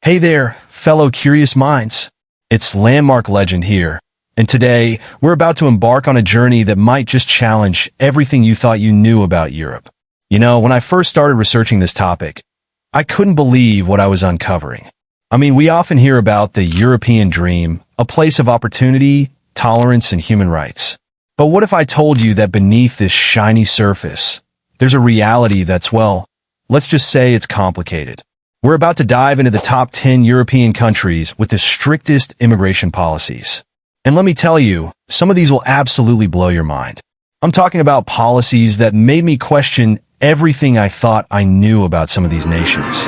Hey there, fellow curious minds. It's Landmark Legend here, and today we're about to embark on a journey that might just challenge everything you thought you knew about Europe. You know, when I first started researching this topic, I couldn't believe what I was uncovering. I mean, we often hear about the European dream, a place of opportunity, tolerance, and human rights. But what if I told you that beneath this shiny surface, there's a reality that's, well, let's just say it's complicated. We're about to dive into the top 10 European countries with the strictest immigration policies. And let me tell you, some of these will absolutely blow your mind. I'm talking about policies that made me question everything I thought I knew about some of these nations.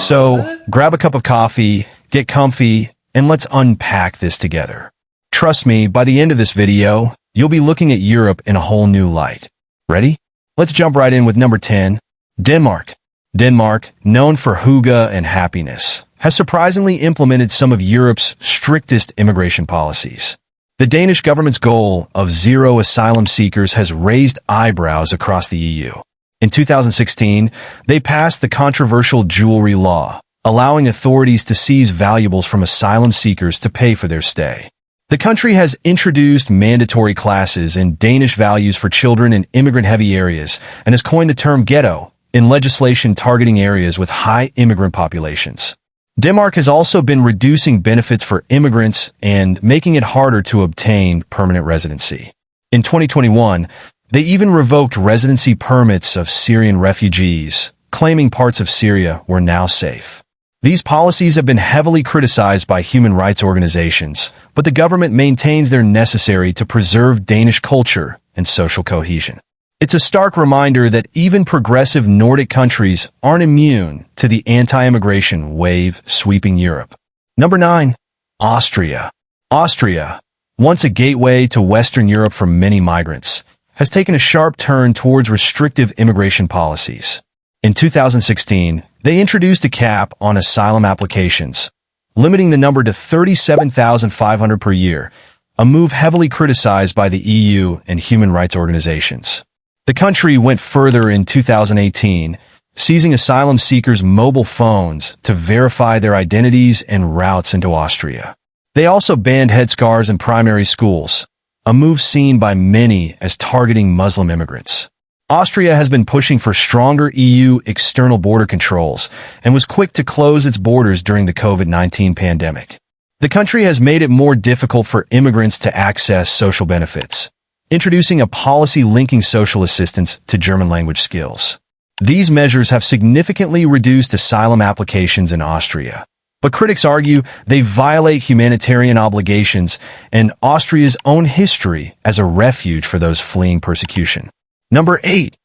So, grab a cup of coffee, get comfy, and let's unpack this together. Trust me, by the end of this video, you'll be looking at Europe in a whole new light. Ready? Let's jump right in with number 10, Denmark. Denmark, known for hygge and happiness, has surprisingly implemented some of Europe's strictest immigration policies. The Danish government's goal of zero asylum seekers has raised eyebrows across the EU. In 2016, they passed the controversial jewelry law, allowing authorities to seize valuables from asylum seekers to pay for their stay. The country has introduced mandatory classes in Danish values for children in immigrant-heavy areas and has coined the term ghetto in legislation targeting areas with high immigrant populations. Denmark has also been reducing benefits for immigrants and making it harder to obtain permanent residency. In 2021, they even revoked residency permits of Syrian refugees, claiming parts of Syria were now safe. These policies have been heavily criticized by human rights organizations, but the government maintains they're necessary to preserve Danish culture and social cohesion. It's a stark reminder that even progressive Nordic countries aren't immune to the anti-immigration wave sweeping Europe. Number 9. Austria. Austria, once a gateway to Western Europe for many migrants, has taken a sharp turn towards restrictive immigration policies. In 2016, they introduced a cap on asylum applications, limiting the number to 37,500 per year, a move heavily criticized by the EU and human rights organizations. The country went further in 2018, seizing asylum seekers' mobile phones to verify their identities and routes into Austria. They also banned headscarves in primary schools, a move seen by many as targeting Muslim immigrants. Austria has been pushing for stronger EU external border controls and was quick to close its borders during the COVID-19 pandemic. The country has made it more difficult for immigrants to access social benefits, introducing a policy linking social assistance to German language skills. These measures have significantly reduced asylum applications in Austria, but critics argue they violate humanitarian obligations and Austria's own history as a refuge for those fleeing persecution. Number 8.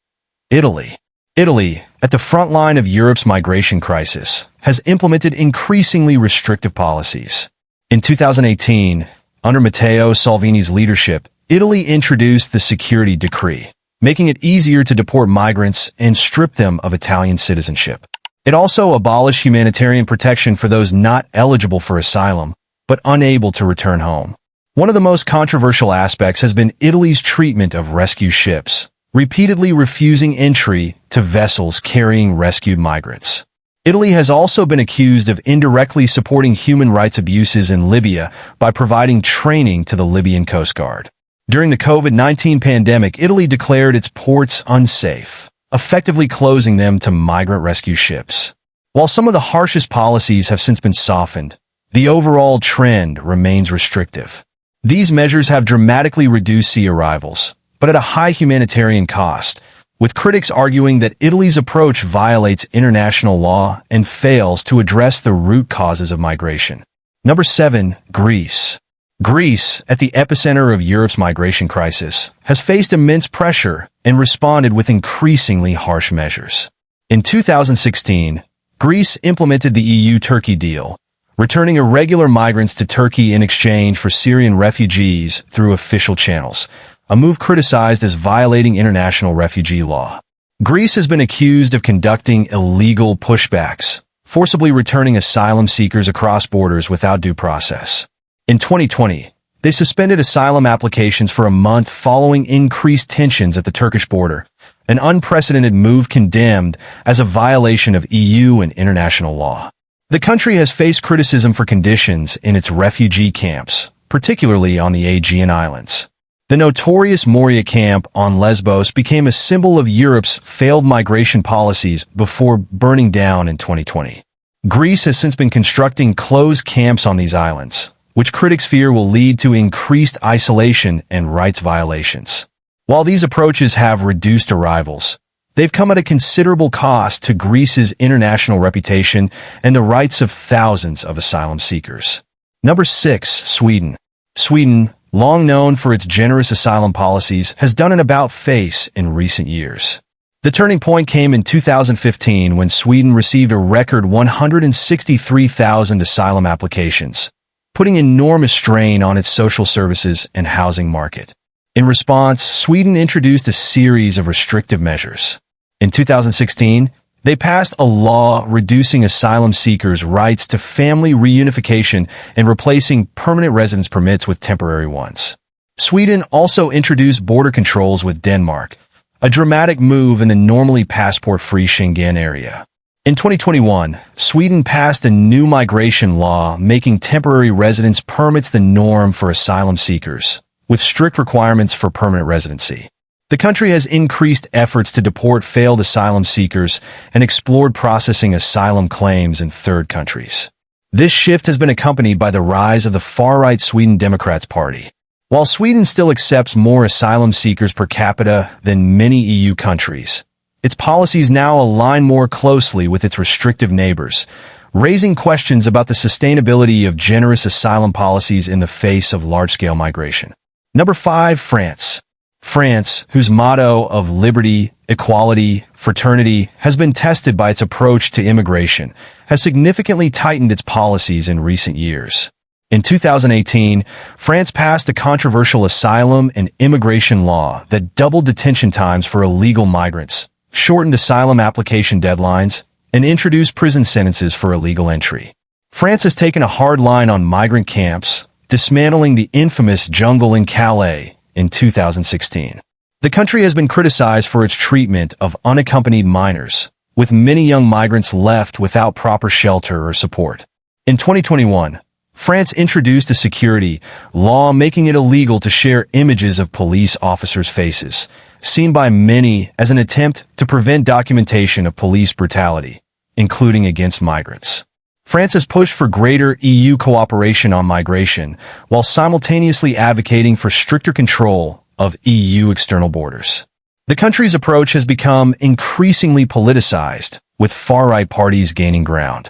Italy. Italy, at the front line of Europe's migration crisis, has implemented increasingly restrictive policies. In 2018, under Matteo Salvini's leadership, Italy introduced the Security Decree, making it easier to deport migrants and strip them of Italian citizenship. It also abolished humanitarian protection for those not eligible for asylum, but unable to return home. One of the most controversial aspects has been Italy's treatment of rescue ships, repeatedly refusing entry to vessels carrying rescued migrants. Italy has also been accused of indirectly supporting human rights abuses in Libya by providing training to the Libyan Coast Guard. During the COVID-19 pandemic, Italy declared its ports unsafe, effectively closing them to migrant rescue ships. While some of the harshest policies have since been softened, the overall trend remains restrictive. These measures have dramatically reduced sea arrivals, but at a high humanitarian cost, with critics arguing that Italy's approach violates international law and fails to address the root causes of migration. Number 7. Greece. Greece, at the epicenter of Europe's migration crisis, has faced immense pressure and responded with increasingly harsh measures. In 2016, Greece implemented the EU-Turkey deal, returning irregular migrants to Turkey in exchange for Syrian refugees through official channels, a move criticized as violating international refugee law. Greece has been accused of conducting illegal pushbacks, forcibly returning asylum seekers across borders without due process. In 2020, they suspended asylum applications for a month following increased tensions at the Turkish border, an unprecedented move condemned as a violation of EU and international law. The country has faced criticism for conditions in its refugee camps, particularly on the Aegean Islands. The notorious Moria camp on Lesbos became a symbol of Europe's failed migration policies before burning down in 2020. Greece has since been constructing closed camps on these islands, which critics fear will lead to increased isolation and rights violations. While these approaches have reduced arrivals, they've come at a considerable cost to Greece's international reputation and the rights of thousands of asylum seekers. Number 6. Sweden. Sweden, long known for its generous asylum policies, has done an about-face in recent years. The turning point came in 2015 when Sweden received a record 163,000 asylum applications, putting enormous strain on its social services and housing market. In response, Sweden introduced a series of restrictive measures. In 2016, they passed a law reducing asylum seekers' rights to family reunification and replacing permanent residence permits with temporary ones. Sweden also introduced border controls with Denmark, a dramatic move in the normally passport-free Schengen area. In 2021, Sweden passed a new migration law making temporary residence permits the norm for asylum seekers, with strict requirements for permanent residency. The country has increased efforts to deport failed asylum seekers and explored processing asylum claims in third countries. This shift has been accompanied by the rise of the far-right Sweden Democrats Party. While Sweden still accepts more asylum seekers per capita than many EU countries, its policies now align more closely with its restrictive neighbors, raising questions about the sustainability of generous asylum policies in the face of large-scale migration. Number 5. France. France, whose motto of liberty, equality, fraternity has been tested by its approach to immigration, has significantly tightened its policies in recent years. In 2018, France passed a controversial asylum and immigration law that doubled detention times for illegal migrants, shortened asylum application deadlines, and introduced prison sentences for illegal entry. France has taken a hard line on migrant camps, dismantling the infamous jungle in Calais in 2016. The country has been criticized for its treatment of unaccompanied minors, with many young migrants left without proper shelter or support. In 2021, France introduced a security law making it illegal to share images of police officers' faces, seen by many as an attempt to prevent documentation of police brutality, including against migrants. France has pushed for greater EU cooperation on migration, while simultaneously advocating for stricter control of EU external borders. The country's approach has become increasingly politicized, with far-right parties gaining ground.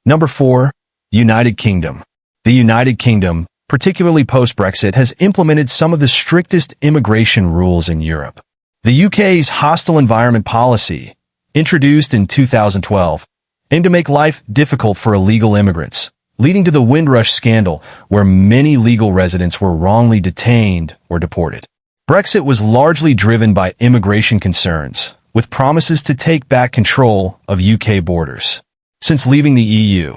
Number 4. United Kingdom. The United Kingdom, particularly post-Brexit, has implemented some of the strictest immigration rules in Europe. The UK's hostile environment policy, introduced in 2012, aimed to make life difficult for illegal immigrants, leading to the Windrush scandal, where many legal residents were wrongly detained or deported. Brexit was largely driven by immigration concerns, with promises to take back control of UK borders. Since leaving the EU,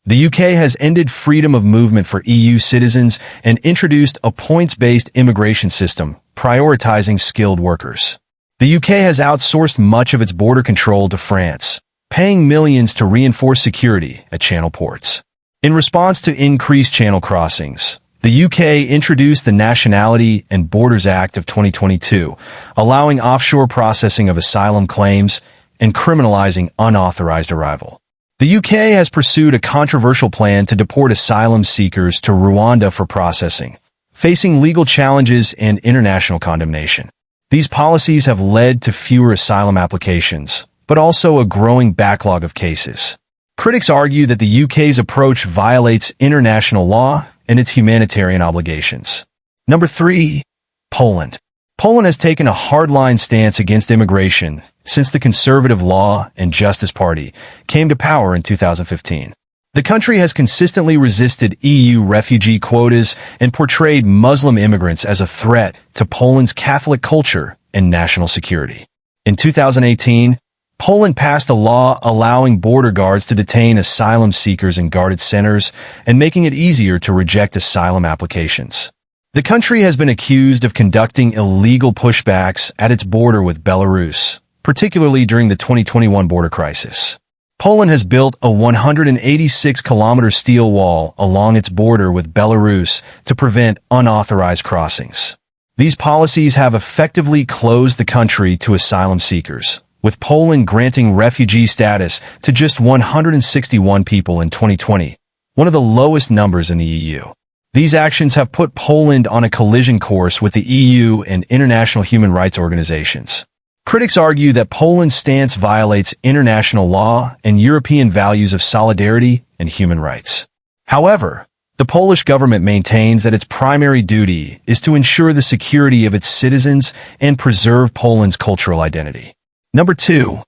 the UK has ended freedom of movement for EU citizens and introduced a points-based immigration system, prioritizing skilled workers. The UK has outsourced much of its border control to France, paying millions to reinforce security at channel ports. In response to increased channel crossings, the UK introduced the Nationality and Borders Act of 2022, allowing offshore processing of asylum claims and criminalizing unauthorized arrival. The UK has pursued a controversial plan to deport asylum seekers to Rwanda for processing, facing legal challenges and international condemnation. These policies have led to fewer asylum applications, but also a growing backlog of cases. Critics argue that the UK's approach violates international law and its humanitarian obligations. Number 3. Poland. Poland has taken a hardline stance against immigration since the Conservative Law and Justice Party came to power in 2015. The country has consistently resisted EU refugee quotas and portrayed Muslim immigrants as a threat to Poland's Catholic culture and national security. In 2018, Poland passed a law allowing border guards to detain asylum seekers in guarded centers and making it easier to reject asylum applications. The country has been accused of conducting illegal pushbacks at its border with Belarus, particularly during the 2021 border crisis. Poland has built a 186-kilometer steel wall along its border with Belarus to prevent unauthorized crossings. These policies have effectively closed the country to asylum seekers, with Poland granting refugee status to just 161 people in 2020, one of the lowest numbers in the EU. These actions have put Poland on a collision course with the EU and international human rights organizations. Critics argue that Poland's stance violates international law and European values of solidarity and human rights. However, the Polish government maintains that its primary duty is to ensure the security of its citizens and preserve Poland's cultural identity. Number 2.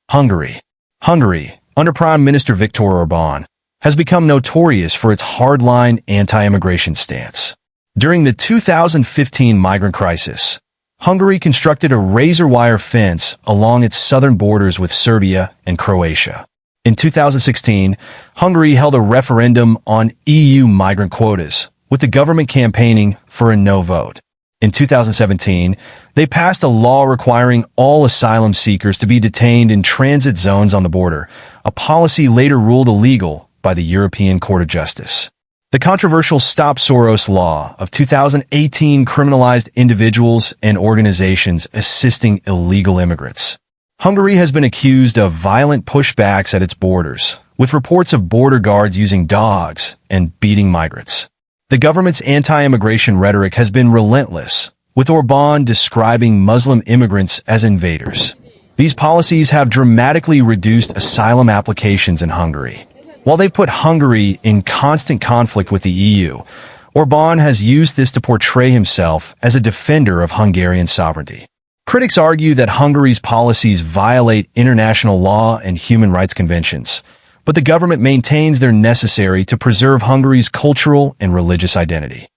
Hungary. Hungary, under Prime Minister Viktor Orbán, has become notorious for its hardline anti-immigration stance. During the 2015 migrant crisis, Hungary constructed a razor-wire fence along its southern borders with Serbia and Croatia. In 2016, Hungary held a referendum on EU migrant quotas, with the government campaigning for a no vote. In 2017, they passed a law requiring all asylum seekers to be detained in transit zones on the border, a policy later ruled illegal by the European Court of Justice. The controversial Stop Soros law of 2018 criminalized individuals and organizations assisting illegal immigrants. Hungary has been accused of violent pushbacks at its borders, with reports of border guards using dogs and beating migrants. The government's anti-immigration rhetoric has been relentless, with Orbán describing Muslim immigrants as invaders. These policies have dramatically reduced asylum applications in Hungary. While they put Hungary in constant conflict with the EU, Orbán has used this to portray himself as a defender of Hungarian sovereignty. Critics argue that Hungary's policies violate international law and human rights conventions, but the government maintains they're necessary to preserve Hungary's cultural and religious identity.